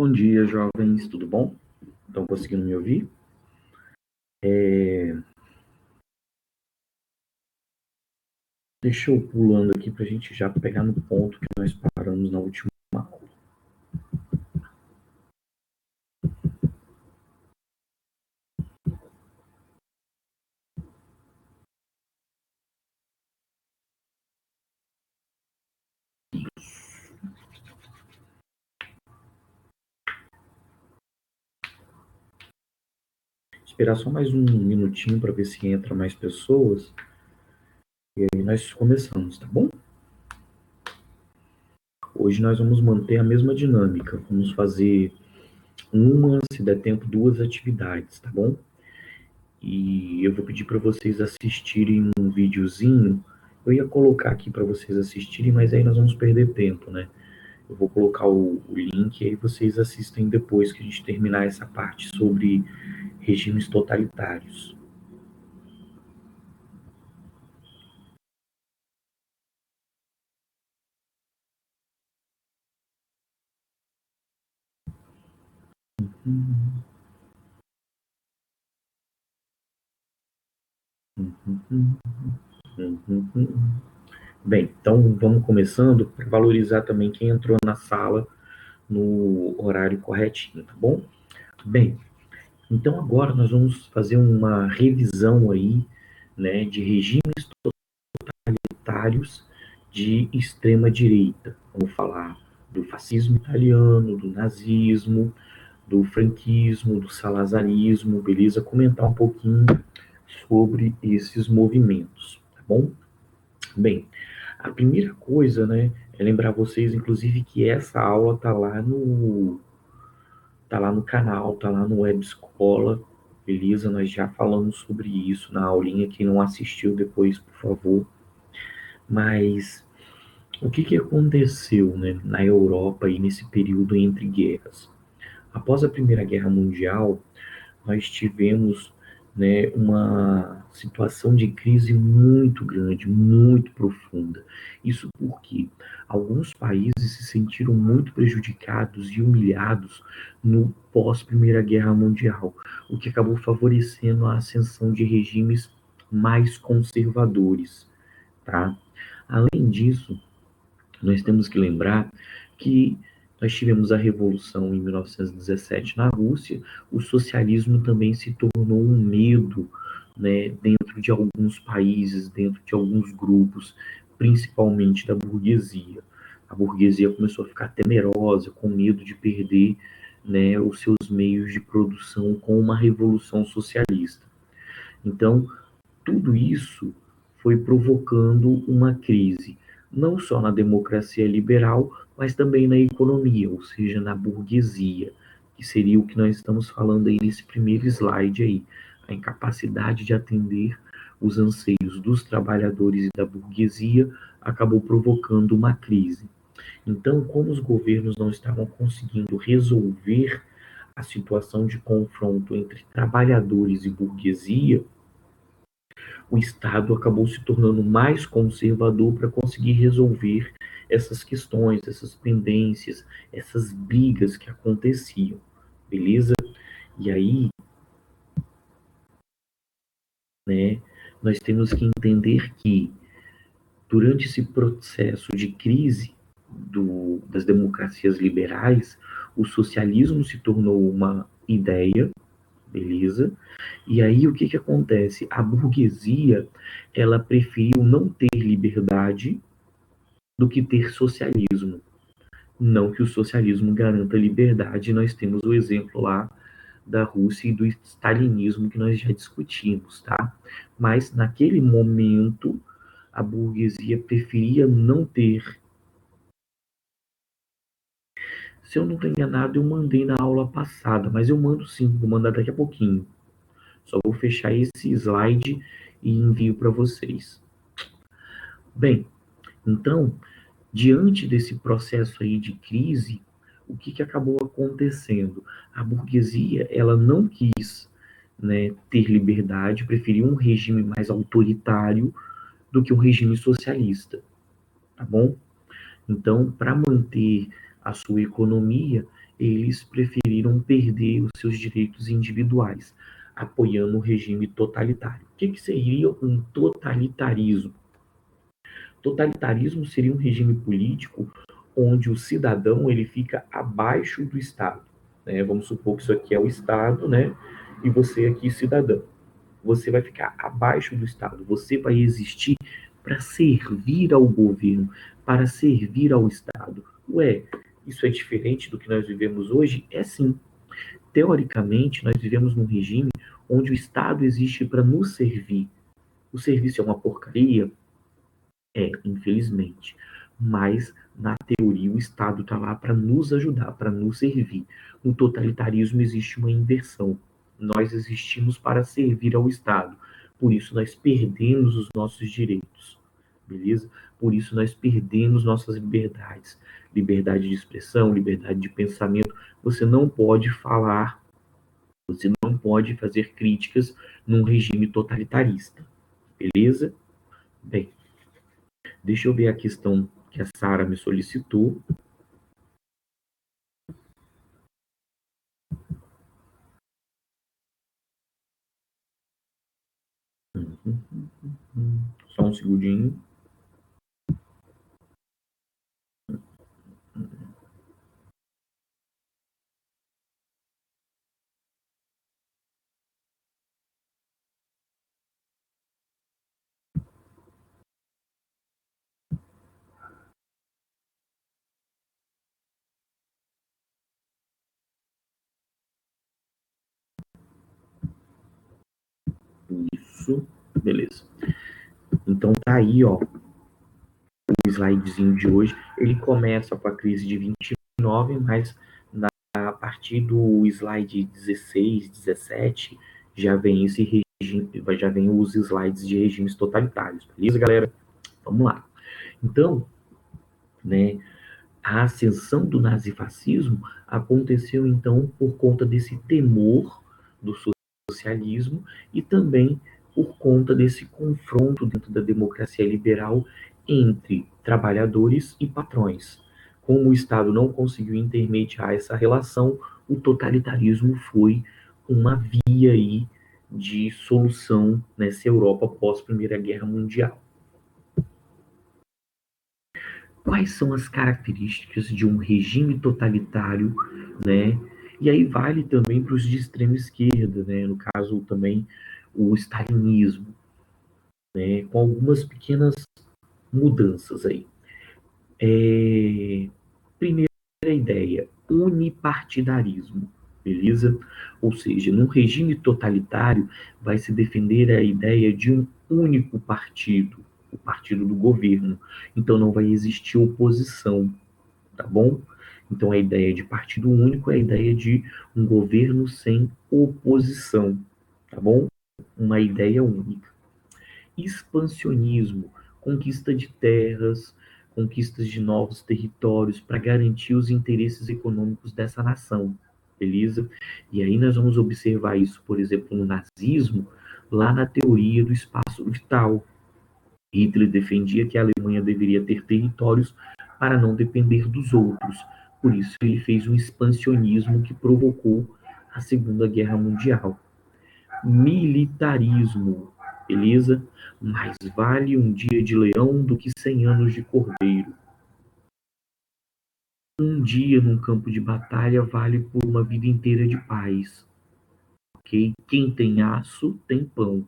Bom dia, jovens, tudo bom? Estão conseguindo me ouvir? Deixa eu pulando aqui para a gente já pegar no ponto que nós paramos na última aula. Esperar só mais um minutinho para ver se entra mais pessoas. E aí nós começamos, tá bom? Hoje nós vamos manter a mesma dinâmica. Vamos fazer uma, se der tempo, duas atividades, tá bom? E eu vou pedir para vocês assistirem um videozinho. Eu ia colocar aqui para vocês assistirem, mas aí nós vamos perder tempo, né? Eu vou colocar o link e aí vocês assistem depois que a gente terminar essa parte sobre regimes totalitários. Uhum, uhum, uhum. Bem, então vamos começando para valorizar também quem entrou na sala no horário corretinho, tá bom? Bem, então agora nós vamos fazer uma revisão aí, né, de regimes totalitários de extrema direita. Vamos falar do fascismo italiano, do nazismo, do franquismo, do salazarismo, beleza? Comentar um pouquinho sobre esses movimentos, tá bom? Bem, a primeira coisa, né, é lembrar vocês, inclusive, que essa aula tá lá no canal, tá lá no Web Escola, beleza? Nós já falamos sobre isso na aulinha, quem não assistiu depois, por favor. Mas o que aconteceu, né, na Europa aí nesse período entre guerras? Após a Primeira Guerra Mundial, nós tivemos, né, uma situação de crise muito grande, muito profunda. Isso porque alguns países se sentiram muito prejudicados e humilhados no pós-Primeira Guerra Mundial, o que acabou favorecendo a ascensão de regimes mais conservadores, tá? Além disso, nós temos que lembrar que nós tivemos a Revolução em 1917 na Rússia, o socialismo também se tornou um medo, né, dentro de alguns países, dentro de alguns grupos, principalmente da burguesia. A burguesia começou a ficar temerosa, com medo de perder, né, os seus meios de produção com uma revolução socialista. Então, tudo isso foi provocando uma crise, não só na democracia liberal, mas também na economia, ou seja, na burguesia, que seria o que nós estamos falando aí nesse primeiro slide aí, a incapacidade de atender os anseios dos trabalhadores e da burguesia acabou provocando uma crise. Então, como os governos não estavam conseguindo resolver a situação de confronto entre trabalhadores e burguesia, o Estado acabou se tornando mais conservador para conseguir resolver essas questões, essas pendências, essas brigas que aconteciam, beleza? E aí, né, nós temos que entender que durante esse processo de crise das democracias liberais, o socialismo se tornou uma ideia, beleza? E aí o que acontece? A burguesia, ela preferiu não ter liberdade do que ter socialismo. Não que o socialismo garanta liberdade, nós temos o exemplo lá da Rússia e do stalinismo que nós já discutimos, tá? Mas naquele momento a burguesia preferia não ter. Se eu não estou enganado, eu mandei na aula passada, mas eu mando sim, vou mandar daqui a pouquinho. Só vou fechar esse slide e envio para vocês. Bem, então, diante desse processo aí de crise, o que acabou acontecendo? A burguesia, ela não quis, né, ter liberdade, preferiu um regime mais autoritário do que um regime socialista, tá bom? Então, para manter a sua economia, eles preferiram perder os seus direitos individuais, apoiando o regime totalitário. O que seria um totalitarismo? Totalitarismo seria um regime político onde o cidadão ele fica abaixo do Estado. Né? Vamos supor que isso aqui é o Estado, né? E você aqui cidadão. Você vai ficar abaixo do Estado. Você vai existir para servir ao governo, para servir ao Estado. Ué, isso é diferente do que nós vivemos hoje? É sim. Teoricamente, nós vivemos num regime onde o Estado existe para nos servir. O serviço é uma porcaria? É, infelizmente. Mas, na teoria, o Estado está lá para nos ajudar, para nos servir. No totalitarismo existe uma inversão. Nós existimos para servir ao Estado. Por isso, nós perdemos os nossos direitos. Beleza? Por isso, nós perdemos nossas liberdades. Liberdade de expressão, liberdade de pensamento. Você não pode falar, você não pode fazer críticas num regime totalitarista. Beleza? Bem, deixa eu ver a questão que a Sara me solicitou. Só um segundinho. Isso, beleza. Então tá aí, ó, o slidezinho de hoje. Ele começa com a crise de 29, mas a partir do slide 16, 17, já vem esse regime, já vem os slides de regimes totalitários. Beleza, galera? Vamos lá. Então, né, a ascensão do nazifascismo aconteceu, então, por conta desse temor do socialismo e também por conta desse confronto dentro da democracia liberal entre trabalhadores e patrões. Como o Estado não conseguiu intermediar essa relação, o totalitarismo foi uma via aí de solução nessa Europa pós Primeira Guerra Mundial. Quais são as características de um regime totalitário, né? E aí vale também para os de extrema esquerda, né? No caso também o stalinismo, né? Com algumas pequenas mudanças aí. Primeira ideia, unipartidarismo, beleza? Ou seja, num regime totalitário vai se defender a ideia de um único partido, o partido do governo. Então não vai existir oposição, tá bom? Então a ideia de partido único é a ideia de um governo sem oposição, tá bom? Uma ideia única. Expansionismo, conquista de terras, conquistas de novos territórios para garantir os interesses econômicos dessa nação, beleza? E aí nós vamos observar isso, por exemplo, no nazismo, lá na teoria do espaço vital. Hitler defendia que a Alemanha deveria ter territórios para não depender dos outros. Por isso ele fez um expansionismo que provocou a Segunda Guerra Mundial. Militarismo, beleza? Mais vale um dia de leão do que 100 anos de cordeiro. Um dia num campo de batalha vale por uma vida inteira de paz. Ok? Quem tem aço tem pão.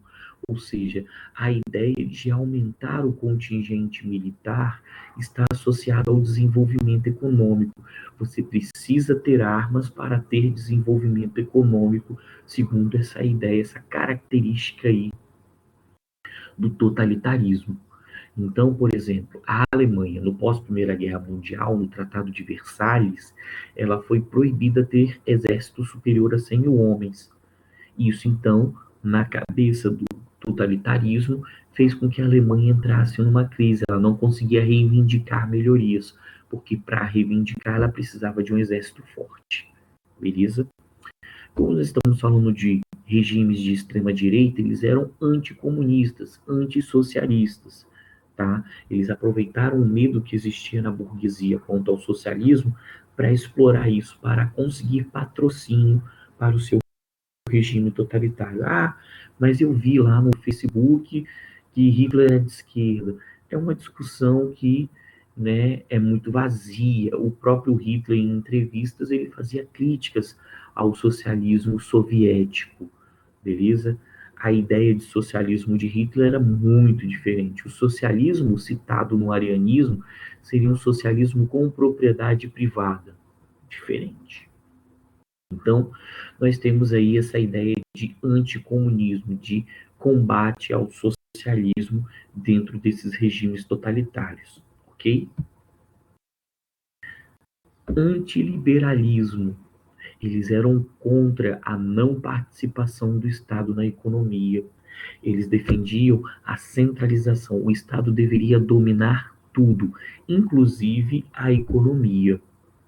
Ou seja, a ideia de aumentar o contingente militar está associada ao desenvolvimento econômico. Você precisa ter armas para ter desenvolvimento econômico, segundo essa ideia, essa característica aí do totalitarismo. Então, por exemplo, a Alemanha, no pós-Primeira Guerra Mundial, no Tratado de Versalhes, ela foi proibida ter exército superior a 100 mil homens. Isso, então, na cabeça do totalitarismo, fez com que a Alemanha entrasse numa crise. Ela não conseguia reivindicar melhorias, porque para reivindicar ela precisava de um exército forte. Beleza? Como nós estamos falando de regimes de extrema-direita, eles eram anticomunistas, antissocialistas. Tá? Eles aproveitaram o medo que existia na burguesia quanto ao socialismo para explorar isso, para conseguir patrocínio para o seu regime totalitário. Ah, mas eu vi lá no Facebook que Hitler é de esquerda. É uma discussão que, né, é muito vazia. O próprio Hitler, em entrevistas, ele fazia críticas ao socialismo soviético, beleza? A ideia de socialismo de Hitler era muito diferente. O socialismo citado no arianismo seria um socialismo com propriedade privada, diferente. Então, nós temos aí essa ideia de anticomunismo, de combate ao socialismo dentro desses regimes totalitários, ok? Antiliberalismo. Eles eram contra a não participação do Estado na economia. Eles defendiam a centralização. O Estado deveria dominar tudo, inclusive a economia,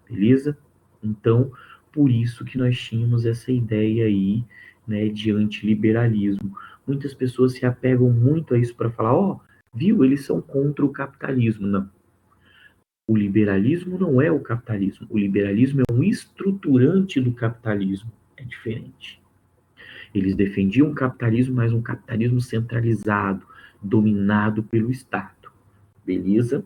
beleza? Então, por isso que nós tínhamos essa ideia aí, né, de antiliberalismo. Muitas pessoas se apegam muito a isso para falar, ó, viu, eles são contra o capitalismo. Não. O liberalismo não é o capitalismo. O liberalismo é um estruturante do capitalismo. É diferente. Eles defendiam o capitalismo, mas um capitalismo centralizado, dominado pelo Estado. Beleza?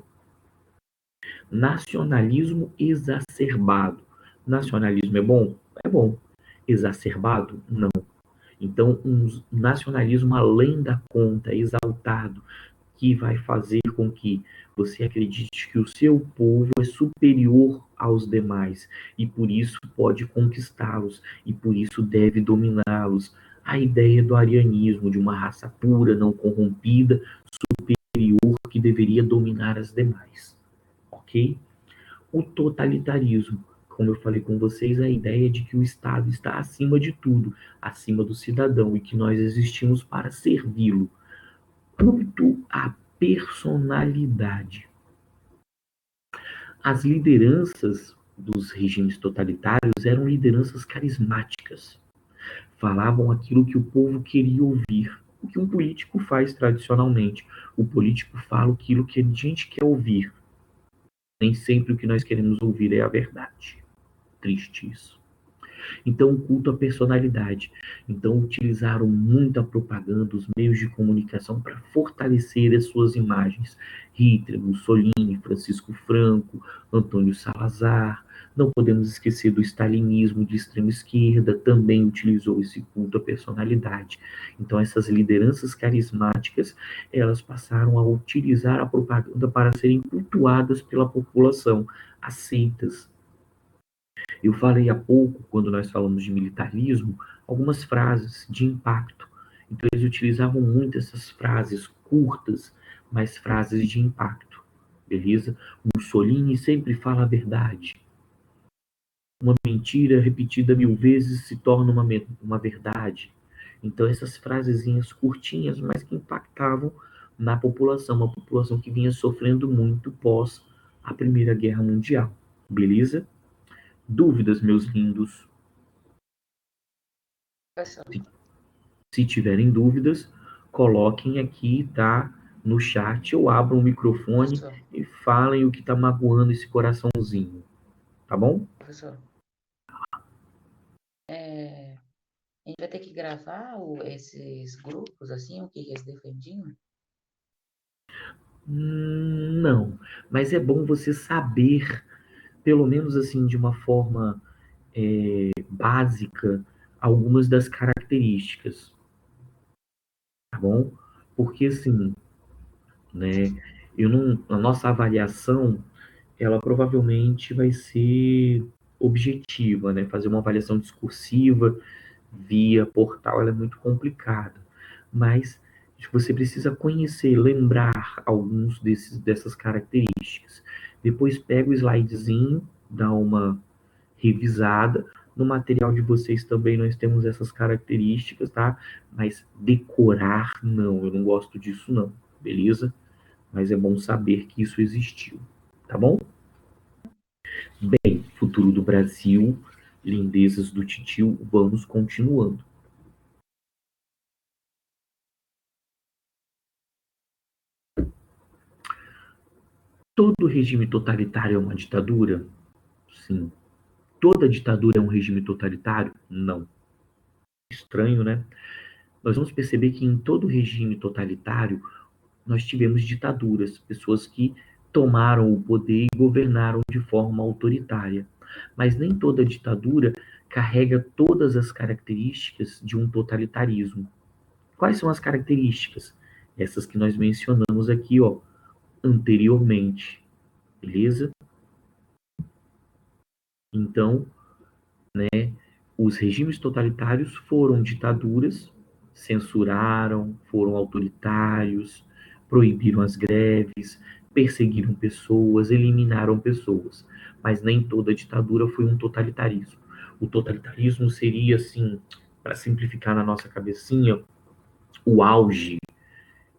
Nacionalismo exacerbado. Nacionalismo é bom? É bom. Exacerbado? Não. Então, um nacionalismo além da conta, exaltado, que vai fazer com que você acredite que o seu povo é superior aos demais e por isso pode conquistá-los e por isso deve dominá-los. A ideia do arianismo, de uma raça pura, não corrompida, superior, que deveria dominar as demais. Ok? O totalitarismo. Como eu falei com vocês, a ideia de que o Estado está acima de tudo, acima do cidadão e que nós existimos para servi-lo. Culto à personalidade. As lideranças dos regimes totalitários eram lideranças carismáticas. Falavam aquilo que o povo queria ouvir. O que um político faz tradicionalmente. O político fala aquilo que a gente quer ouvir. Nem sempre o que nós queremos ouvir é a verdade. Triste isso. Então, o culto à personalidade. Então, utilizaram muito a propaganda, os meios de comunicação para fortalecer as suas imagens. Hitler, Mussolini, Francisco Franco, Antônio Salazar. Não podemos esquecer do stalinismo de extrema esquerda, também utilizou esse culto à personalidade. Então, essas lideranças carismáticas, elas passaram a utilizar a propaganda para serem cultuadas pela população, aceitas. Eu falei há pouco, quando nós falamos de militarismo, algumas frases de impacto. Então, eles utilizavam muito essas frases curtas, mas frases de impacto. Beleza? Mussolini sempre fala a verdade. Uma mentira repetida 1000 vezes se torna uma verdade. Então, essas frasezinhas curtinhas, mas que impactavam na população, uma população que vinha sofrendo muito pós a Primeira Guerra Mundial. Beleza? Dúvidas, meus lindos? Se tiverem dúvidas, coloquem aqui, tá? No chat, ou abram o microfone Professor, e falem o que tá magoando esse coraçãozinho, tá bom? professor, a gente vai ter que gravar esses grupos, assim, o que eles defendiam? Não, mas é bom você saber, pelo menos assim, de uma forma básica, algumas das características, tá bom? Porque assim, né, eu não, a nossa avaliação ela provavelmente vai ser objetiva, né? Fazer uma avaliação discursiva via portal ela é muito complicada, mas você precisa conhecer, lembrar alguns dessas características. Depois pega o slidezinho, dá uma revisada. No material de vocês também nós temos essas características, tá? Mas decorar, não, eu não gosto disso, não, beleza? Mas é bom saber que isso existiu, tá bom? Bem, futuro do Brasil, lindezas do titio, vamos continuando. Todo regime totalitário é uma ditadura? Sim. Toda ditadura é um regime totalitário? Não. Estranho, né? Nós vamos perceber que em todo regime totalitário nós tivemos ditaduras, pessoas que tomaram o poder e governaram de forma autoritária. Mas nem toda ditadura carrega todas as características de um totalitarismo. Quais são as características? Essas que nós mencionamos aqui, ó, anteriormente, beleza? Então, os regimes totalitários foram ditaduras, censuraram, foram autoritários, proibiram as greves, perseguiram pessoas, eliminaram pessoas. Mas nem toda ditadura foi um totalitarismo. O totalitarismo seria, assim, para simplificar na nossa cabecinha, o auge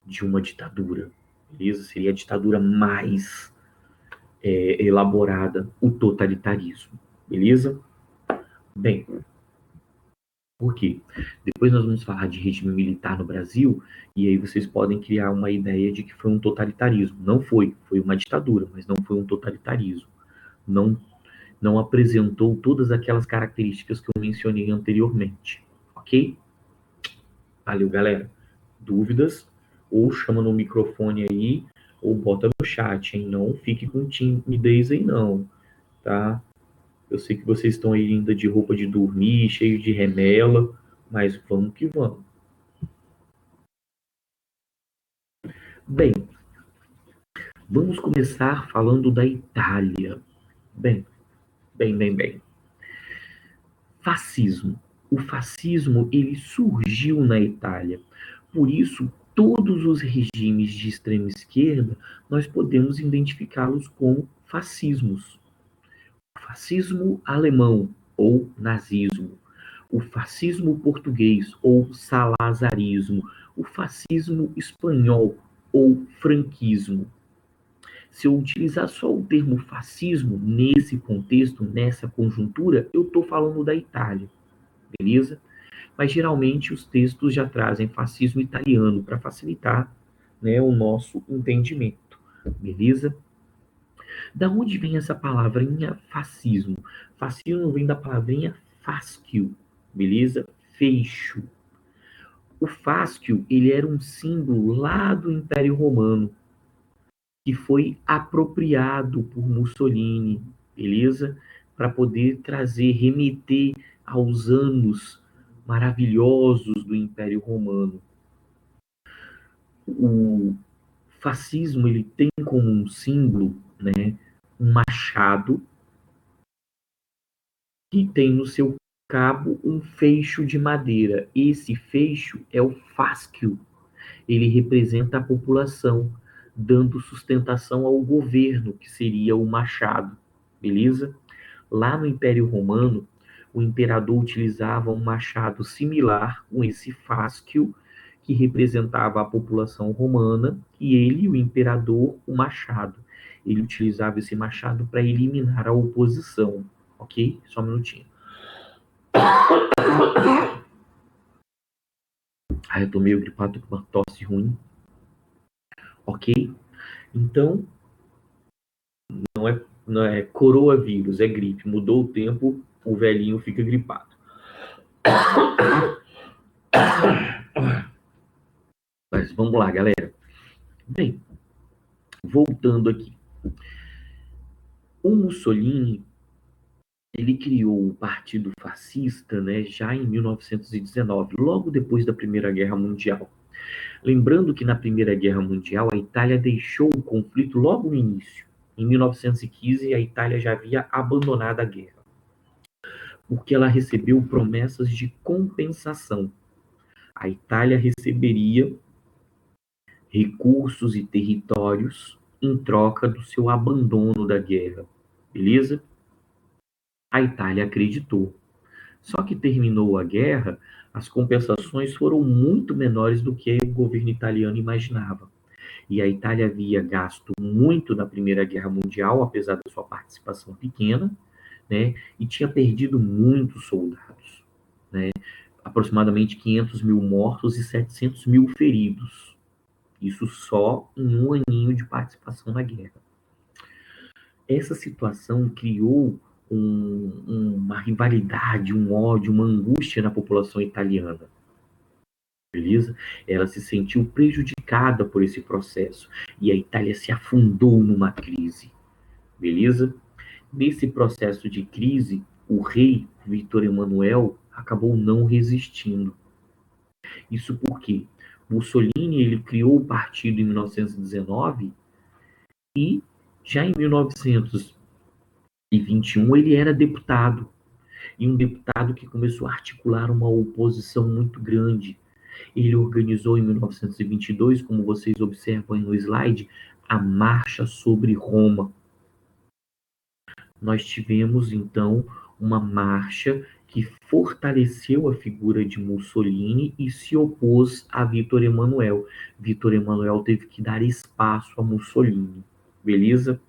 de uma ditadura. Beleza? Seria a ditadura mais elaborada, o totalitarismo. Beleza? Bem, por quê? Depois nós vamos falar de regime militar no Brasil, e aí vocês podem criar uma ideia de que foi um totalitarismo. Não foi, foi uma ditadura, mas não foi um totalitarismo. Não, não apresentou todas aquelas características que eu mencionei anteriormente. Ok? Valeu, galera. Dúvidas? Ou chama no microfone aí, ou bota no chat, hein? Não fique com timidez aí, não, tá? Eu sei que vocês estão aí ainda de roupa de dormir, cheio de remela, mas vamos que vamos. Bem, vamos começar falando da Itália. Bem, bem. Fascismo. O fascismo, ele surgiu na Itália. Por isso, todos os regimes de extrema esquerda, nós podemos identificá-los como fascismos. O fascismo alemão, ou nazismo. O fascismo português, ou salazarismo. O fascismo espanhol, ou franquismo. Se eu utilizar só o termo fascismo nesse contexto, nessa conjuntura, eu estou falando da Itália, beleza? Mas geralmente os textos já trazem fascismo italiano para facilitar, né, o nosso entendimento, beleza? Da onde vem essa palavrinha fascismo? Fascismo vem da palavrinha fascio, beleza? Feixo. O fascio, ele era um símbolo lá do Império Romano, que foi apropriado por Mussolini, beleza? Para poder trazer, remeter aos anos maravilhosos do Império Romano. O fascismo, ele tem como um símbolo, né, um machado que tem no seu cabo um feixe de madeira. Esse feixe é o fascio. Ele representa a população, dando sustentação ao governo, que seria o machado, beleza? Lá no Império Romano, o imperador utilizava um machado similar com esse fascio, que representava a população romana, e ele, o imperador, o machado. Ele utilizava esse machado para eliminar a oposição, ok? Só um minutinho. Eu tô meio gripado com uma tosse ruim, ok? Então, não é coronavírus, é gripe. Mudou o tempo, o velhinho fica gripado. Mas vamos lá, galera. Bem, voltando aqui. O Mussolini, ele criou o Partido Fascista, né, já em 1919, logo depois da Primeira Guerra Mundial. Lembrando que na Primeira Guerra Mundial a Itália deixou o conflito logo no início. Em 1915, a Itália já havia abandonado a guerra, porque ela recebeu promessas de compensação. A Itália receberia recursos e territórios em troca do seu abandono da guerra, beleza? A Itália acreditou. Só que terminou a guerra, as compensações foram muito menores do que o governo italiano imaginava. E a Itália havia gasto muito na Primeira Guerra Mundial, apesar da sua participação pequena, né? E tinha perdido muitos soldados, né? Aproximadamente 500 mil mortos e 700 mil feridos. Isso só em um aninho de participação na guerra. Essa situação criou uma rivalidade, um ódio, uma angústia na população italiana. Beleza? Ela se sentiu prejudicada por esse processo e a Itália se afundou numa crise. Beleza? Nesse processo de crise, o rei Vítor Emanuel acabou não resistindo. Isso porque Mussolini ele criou o partido em 1919 e já em 1921 ele era deputado. E um deputado que começou a articular uma oposição muito grande. Ele organizou em 1922, como vocês observam aí no slide, a Marcha sobre Roma. Nós tivemos, então, uma marcha que fortaleceu a figura de Mussolini e se opôs a Vítor Emanuel. Vítor Emanuel teve que dar espaço a Mussolini, beleza?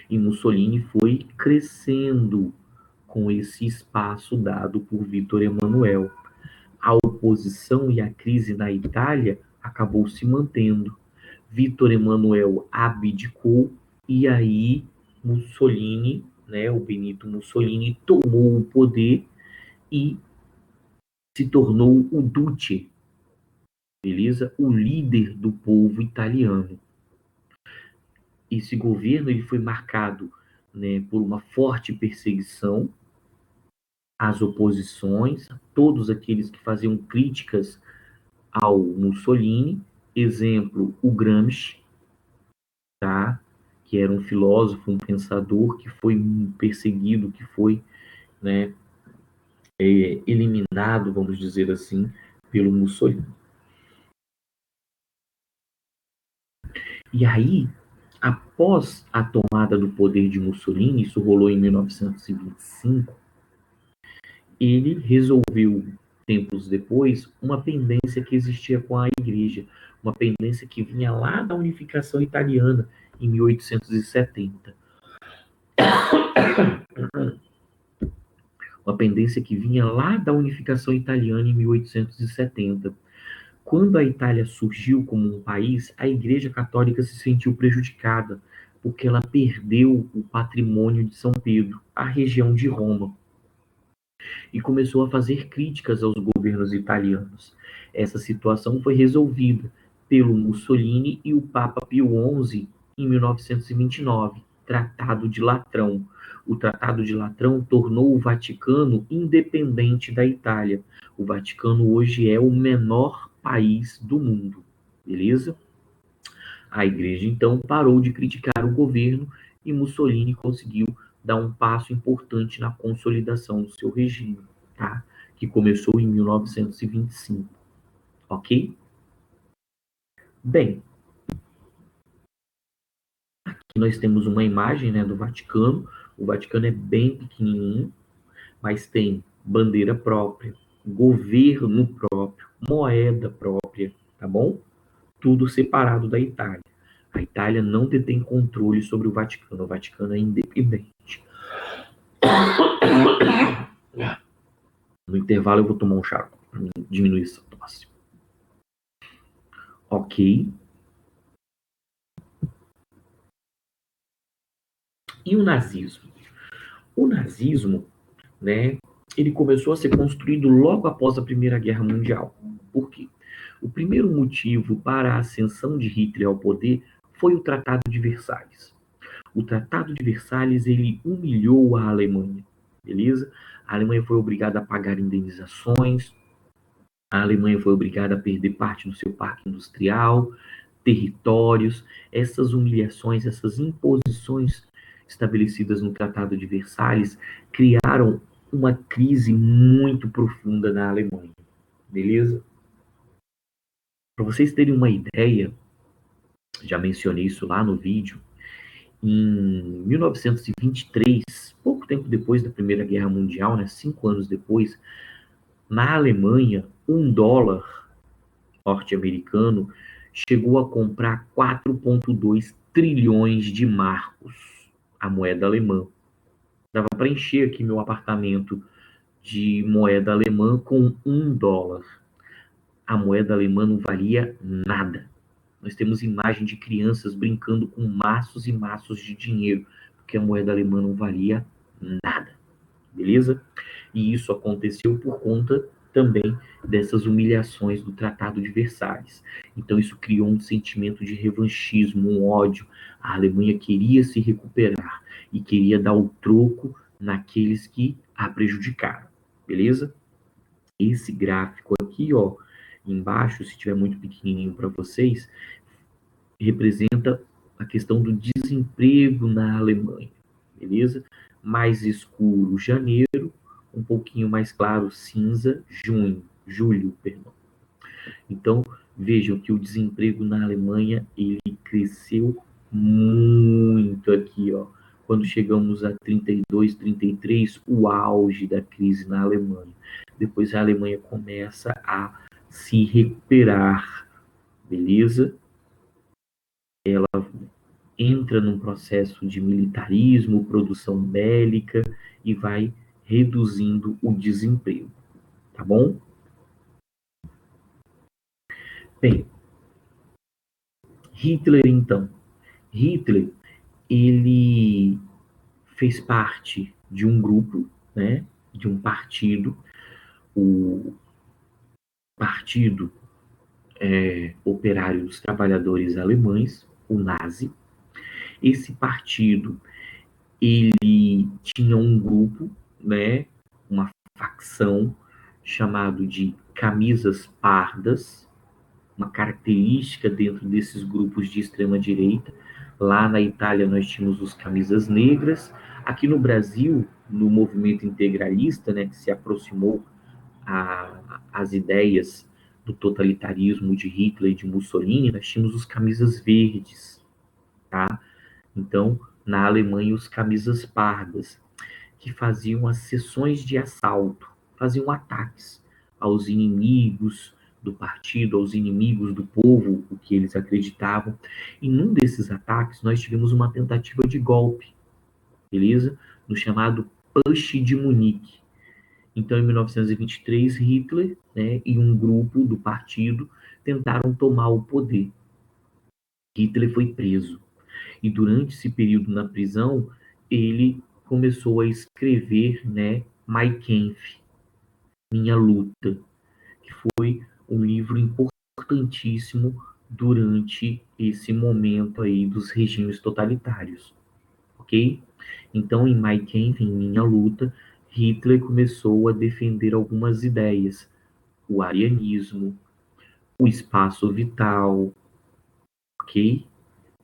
E Mussolini foi crescendo com esse espaço dado por Vítor Emanuel. A oposição e a crise na Itália acabou se mantendo. Vítor Emanuel abdicou e aí Mussolini, né, o Benito Mussolini, tomou o poder e se tornou o Duce, beleza? O líder do povo italiano. Esse governo ele foi marcado, né, por uma forte perseguição às oposições, a todos aqueles que faziam críticas ao Mussolini, exemplo, o Gramsci, tá? Que era um filósofo, um pensador que foi perseguido, que foi, né, eliminado, vamos dizer assim, pelo Mussolini. E aí, após a tomada do poder de Mussolini, isso rolou em 1925, ele resolveu, tempos depois, uma pendência que existia com a igreja, uma pendência que vinha lá da unificação italiana, em 1870. Uma pendência que vinha lá da unificação italiana em 1870. Quando a Itália surgiu como um país, a Igreja Católica se sentiu prejudicada, porque ela perdeu o patrimônio de São Pedro, a região de Roma, e começou a fazer críticas aos governos italianos. Essa situação foi resolvida pelo Mussolini e o Papa Pio XI em 1929, Tratado de Latrão. O Tratado de Latrão tornou o Vaticano independente da Itália. O Vaticano hoje é o menor país do mundo, beleza? A igreja, então, parou de criticar o governo e Mussolini conseguiu dar um passo importante na consolidação do seu regime, tá? Que começou em 1925, ok? Bem, aqui nós temos uma imagem, né, do Vaticano. O Vaticano é bem pequenininho, mas tem bandeira própria, governo próprio, moeda própria, tá bom? Tudo separado da Itália. A Itália não detém controle sobre o Vaticano é independente. No intervalo eu vou tomar um xarope para diminuir essa tosse. Ok. E o nazismo? O nazismo, né, ele começou a ser construído logo após a Primeira Guerra Mundial. Por quê? O primeiro motivo para a ascensão de Hitler ao poder foi o Tratado de Versalhes. O Tratado de Versalhes, ele humilhou a Alemanha, beleza? A Alemanha foi obrigada a pagar indenizações, a Alemanha foi obrigada a perder parte do seu parque industrial, territórios. Essas humilhações, essas imposições estabelecidas no Tratado de Versalhes criaram uma crise muito profunda na Alemanha, beleza? Para vocês terem uma ideia, já mencionei isso lá no vídeo, em 1923, pouco tempo depois da Primeira Guerra Mundial, né, 5 anos depois, na Alemanha, $1 norte-americano chegou a comprar 4,2 trilhões de marcos, a moeda alemã. Dava para encher aqui meu apartamento de moeda alemã com $1. A moeda alemã não valia nada. Nós temos imagem de crianças brincando com maços e maços de dinheiro, porque a moeda alemã não valia Nada, beleza? E isso aconteceu por conta também dessas humilhações do Tratado de Versalhes. Então isso criou um sentimento de revanchismo, um ódio. A Alemanha queria se recuperar e queria dar o troco naqueles que a prejudicaram, beleza? Esse gráfico aqui, ó, embaixo, se tiver muito pequenininho para vocês, representa a questão do desemprego na Alemanha, beleza? Mais escuro, janeiro, um pouquinho mais claro, cinza, julho, perdão. Então, vejam que o desemprego na Alemanha, ele cresceu muito aqui, ó. Quando chegamos a 32, 33, o auge da crise na Alemanha. Depois a Alemanha começa a se recuperar, beleza? Entra num processo de militarismo, produção bélica e vai reduzindo o desemprego, tá bom? Bem, Hitler então. Hitler, ele fez parte de um grupo, né, de um partido, o Partido Operário dos Trabalhadores Alemães, o Nazi. Esse partido, ele tinha um grupo, né, uma facção chamado de camisas pardas, uma característica dentro desses grupos de extrema direita. Lá na Itália nós tínhamos os camisas negras. Aqui no Brasil, no movimento integralista, né, que se aproximou às ideias do totalitarismo de Hitler e de Mussolini, nós tínhamos os camisas verdes, tá? Então, na Alemanha, os camisas pardas, que faziam as sessões de assalto, faziam ataques aos inimigos do partido, aos inimigos do povo, o que eles acreditavam. E num desses ataques, nós tivemos uma tentativa de golpe, beleza? No chamado Putsch de Munique. Então, em 1923, Hitler, né, e um grupo do partido tentaram tomar o poder. Hitler foi preso. E durante esse período na prisão, ele começou a escrever, né, Mein Kampf, Minha Luta, que foi um livro importantíssimo durante esse momento aí dos regimes totalitários, ok? Então, em Mein Kampf, em Minha Luta, Hitler começou a defender algumas ideias, o arianismo, o espaço vital, ok?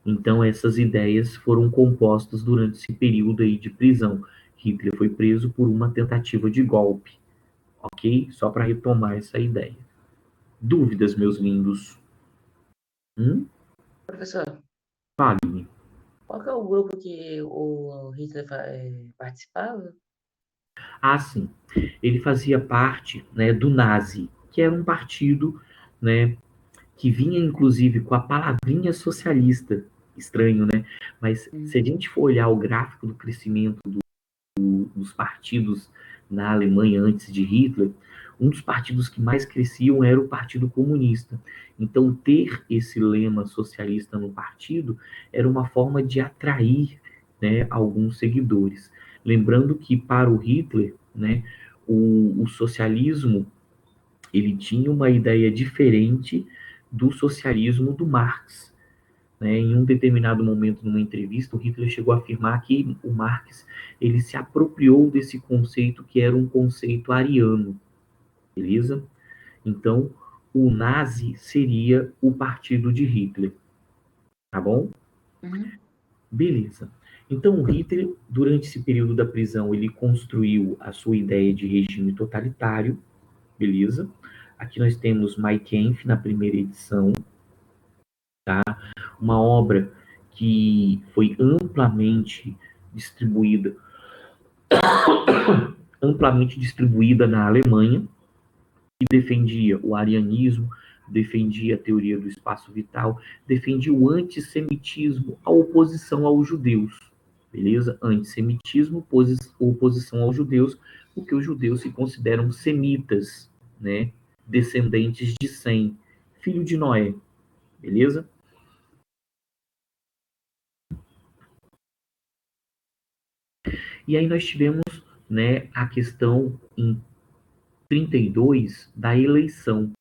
Então, essas ideias foram compostas durante esse período aí de prisão. Hitler foi preso por uma tentativa de golpe, ok? Só para retomar essa ideia. Dúvidas, meus lindos? Professor, Fale-me. qual que é o grupo que o Hitler participava? Ah, sim. Ele fazia parte, né, do Nazi, que era um partido, né, que vinha inclusive com a palavrinha socialista. Estranho, né? Mas se a gente for olhar o gráfico do crescimento dos partidos na Alemanha antes de Hitler, um dos partidos que mais cresciam era o Partido Comunista. Então, ter esse lema socialista no partido era uma forma de atrair, né, alguns seguidores. Lembrando que para o Hitler, né, o socialismo ele tinha uma ideia diferente do socialismo do Marx. Né? Em um determinado momento, numa entrevista, o Hitler chegou a afirmar que o Marx ele se apropriou desse conceito que era um conceito ariano, beleza? Então, o nazi seria o partido de Hitler, tá bom? Uhum. Beleza. Então, o Hitler, durante esse período da prisão, ele construiu a sua ideia de regime totalitário, beleza? Aqui nós temos Mein Kampf na primeira edição, tá? Uma obra que foi amplamente distribuída na Alemanha, que defendia o arianismo, defendia a teoria do espaço vital, defendia o antissemitismo, a oposição aos judeus, beleza? Antissemitismo, oposição aos judeus, porque os judeus se consideram semitas, né? Descendentes de Sem, filho de Noé, beleza? E aí nós tivemos, né, a questão em 32 da eleição.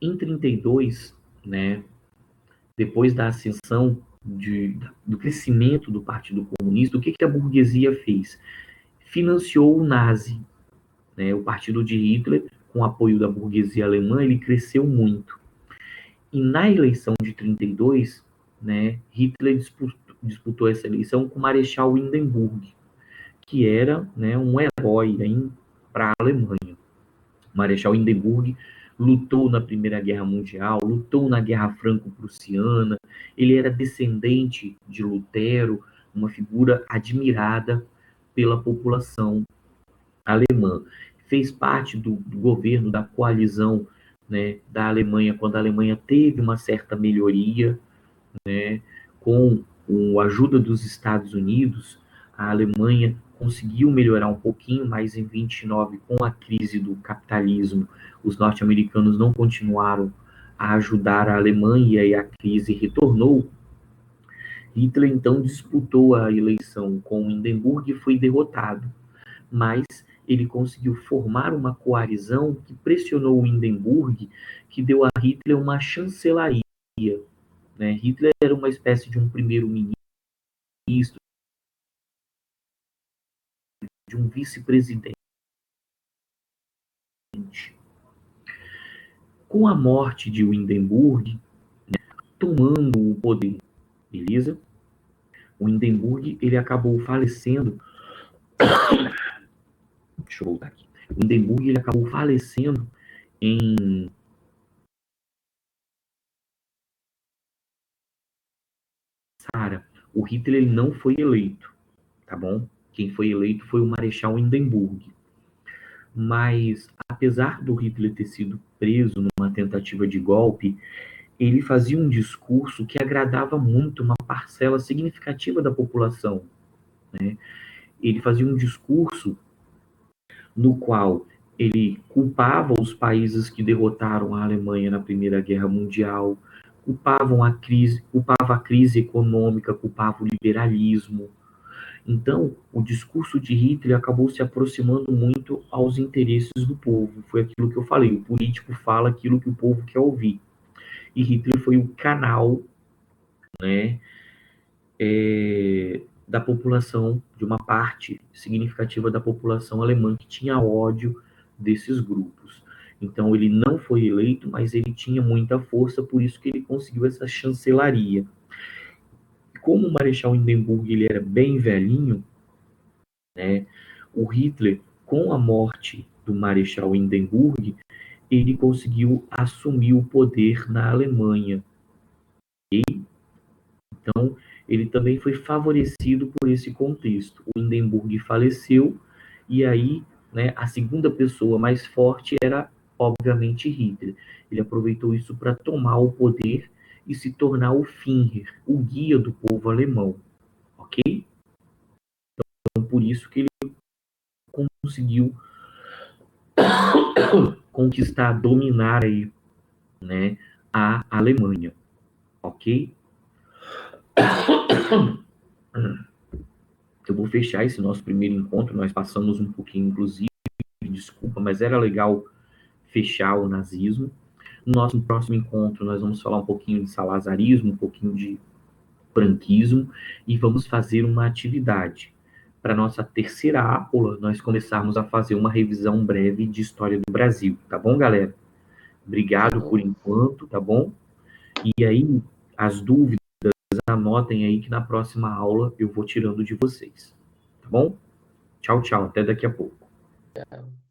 Em 32, né, depois da ascensão do crescimento do Partido Comunista, o que a burguesia fez? Financiou o nazi, né, o partido de Hitler, com o apoio da burguesia alemã, ele cresceu muito. E na eleição de 32, né, Hitler disputou essa eleição com o Marechal Hindenburg, que era, né, um herói para a Alemanha. O Marechal Hindenburg lutou na Primeira Guerra Mundial, lutou na Guerra Franco-Prussiana, ele era descendente de Lutero, uma figura admirada pela população alemã. Fez parte do governo da coalizão, né, da Alemanha, quando a Alemanha teve uma certa melhoria, né, com a ajuda dos Estados Unidos, a Alemanha conseguiu melhorar um pouquinho, mas em 29, com a crise do capitalismo, os norte-americanos não continuaram a ajudar a Alemanha e aí a crise retornou. Hitler então disputou a eleição com Hindenburg e foi derrotado, mas ele conseguiu formar uma coalizão que pressionou o Hindenburg, que deu a Hitler uma chancelaria, né? Hitler era uma espécie de um primeiro-ministro, de um vice-presidente. Com a morte de Hindenburg, tomando o poder, beleza? O Hindenburg, ele acabou falecendo. Deixa eu voltar aqui. O Hindenburg, ele acabou falecendo em... Sara, o Hitler ele não foi eleito, tá bom? Quem foi eleito foi o Marechal Hindenburg. Mas, apesar do Hitler ter sido preso numa tentativa de golpe, ele fazia um discurso que agradava muito uma parcela significativa da população, né? Ele fazia um discurso no qual ele culpava os países que derrotaram a Alemanha na Primeira Guerra Mundial, culpava a crise econômica, culpava o liberalismo. Então, o discurso de Hitler acabou se aproximando muito aos interesses do povo. Foi aquilo que eu falei, o político fala aquilo que o povo quer ouvir. E Hitler foi o canal, né, da população, de uma parte significativa da população alemã que tinha ódio desses grupos. Então, ele não foi eleito, mas ele tinha muita força, por isso que ele conseguiu essa chancelaria. Como o Marechal Hindenburg ele era bem velhinho, né, o Hitler, com a morte do Marechal Hindenburg, ele conseguiu assumir o poder na Alemanha. Então, ele também foi favorecido por esse contexto. O Hindenburg faleceu, e aí, né, a segunda pessoa mais forte era, obviamente, Hitler. Ele aproveitou isso para tomar o poder e se tornar o Führer, o guia do povo alemão, ok? Então, por isso que ele conseguiu conquistar, dominar aí, né, a Alemanha, ok? Eu vou fechar esse nosso primeiro encontro, nós passamos um pouquinho, inclusive, desculpa, mas era legal fechar o nazismo. No nosso próximo encontro, nós vamos falar um pouquinho de salazarismo, um pouquinho de franquismo, e vamos fazer uma atividade. Para nossa terceira aula, nós começarmos a fazer uma revisão breve de história do Brasil, tá bom, galera? Obrigado por enquanto, tá bom? E aí, as dúvidas, anotem aí que na próxima aula eu vou tirando de vocês, tá bom? Tchau, tchau, até daqui a pouco. Tchau.